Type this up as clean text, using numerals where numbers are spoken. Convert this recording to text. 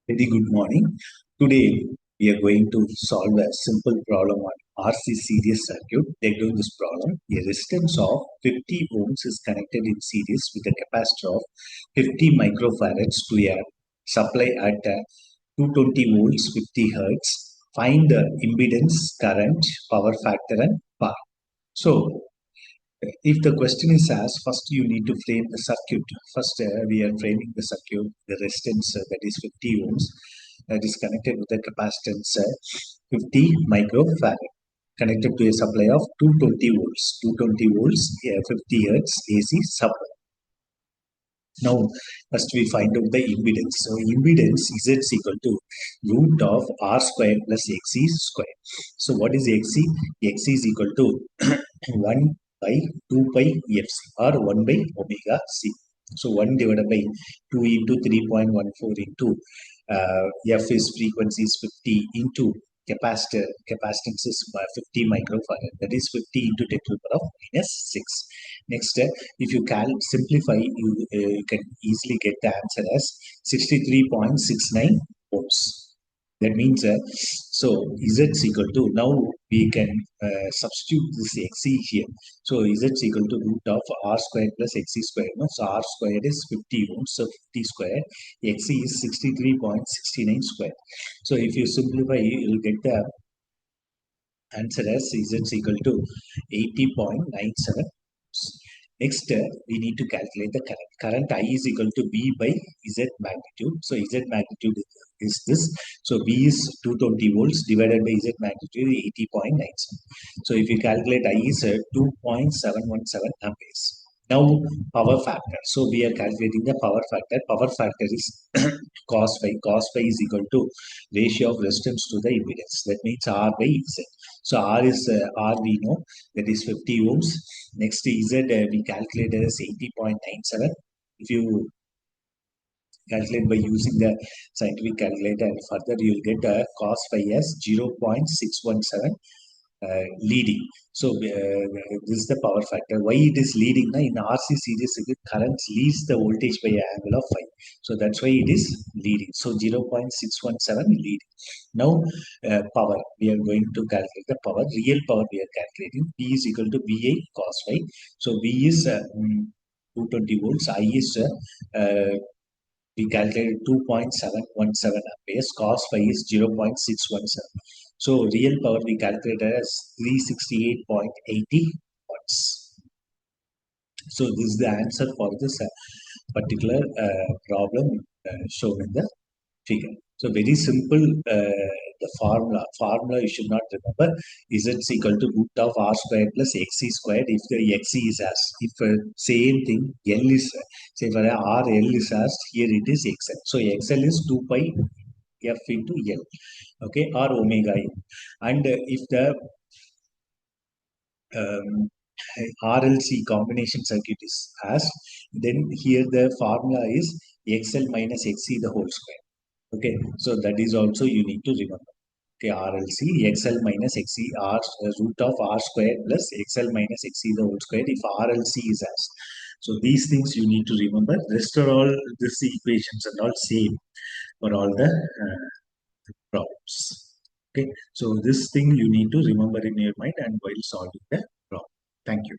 Very good morning. Today we are going to solve a simple problem on RC series circuit. Take down this problem. A resistance of 50 ohms is connected in series with a capacitor of 50 microfarads to a supply at 220 volts 50 hertz. Find the impedance, current, power factor and power. So if the question is asked, first you need to frame the circuit. First, we are framing the circuit, the resistance that is 50 ohms that is connected with the capacitance 50 microfarad connected to a supply of 220 volts. 220 volts, 50 hertz AC supply. Now, first we find out the impedance. So, impedance Z is equal to root of R square plus XC square. So, what is XC? XC is equal to 1 by 2 pi FC or 1 by omega C. So, 1 divided by 2 into 3.14 into F is frequency is 50 into capacitance is 50 microfarad, that is 50 into 10 to the power of minus 6. Next, if you can simplify, you can easily get the answer as 63.69 ohms. That means, so Z is equal to, now we can substitute this XC here. So Z is equal to root of R squared plus XC squared. No? So R squared is 50 ohms, so 50 squared. XC is 63.69 squared. So if you simplify, you will get the answer as Z is equal to 80.97. Next, we need to calculate the current. Current I is equal to V by Z magnitude. So Z magnitude is this. So V is 220 volts divided by Z magnitude 80.97. So if you calculate I is 2.717 amperes. Now power factor. So we are calculating the power factor. Power factor is cos phi. Cos phi is equal to ratio of resistance to the impedance. That means R by Z. So R is R we know, that is 50 ohms. Next Z we calculated as 80.97. If you calculate by using the scientific calculator and further you will get a cos phi as 0.617 leading. So this is the power factor. Why it is leading? Na? In RC series, current leads the voltage by an angle of phi. So that's why it is leading. So 0.617 leading. Now power, we are going to calculate the power. Real power we are calculating. P is equal to VA cos phi. So V is 220 volts. I is we calculated 2.717 amperes. Cos phi is 0.617. So real power we calculated as 368.80 watts. So this is the answer for this particular problem shown in the figure. So very simple, the formula you should not remember. Z is equal to root of R squared plus XC squared. If the XC is asked, if same thing L is, say for R L is asked, here it is XL. So XL is 2 pi F into L, okay, or omega L. And if the RLC combination circuit is asked, then here the formula is XL minus XC the whole square. Okay, so that is also you need to remember. Okay, RLC, XL minus XC, root of R squared plus XL minus XC the whole square if RLC is asked. So these things you need to remember. Rest are all, this equations are all same for all the problems. Okay, so this thing you need to remember in your mind and while solving the problem. Thank you.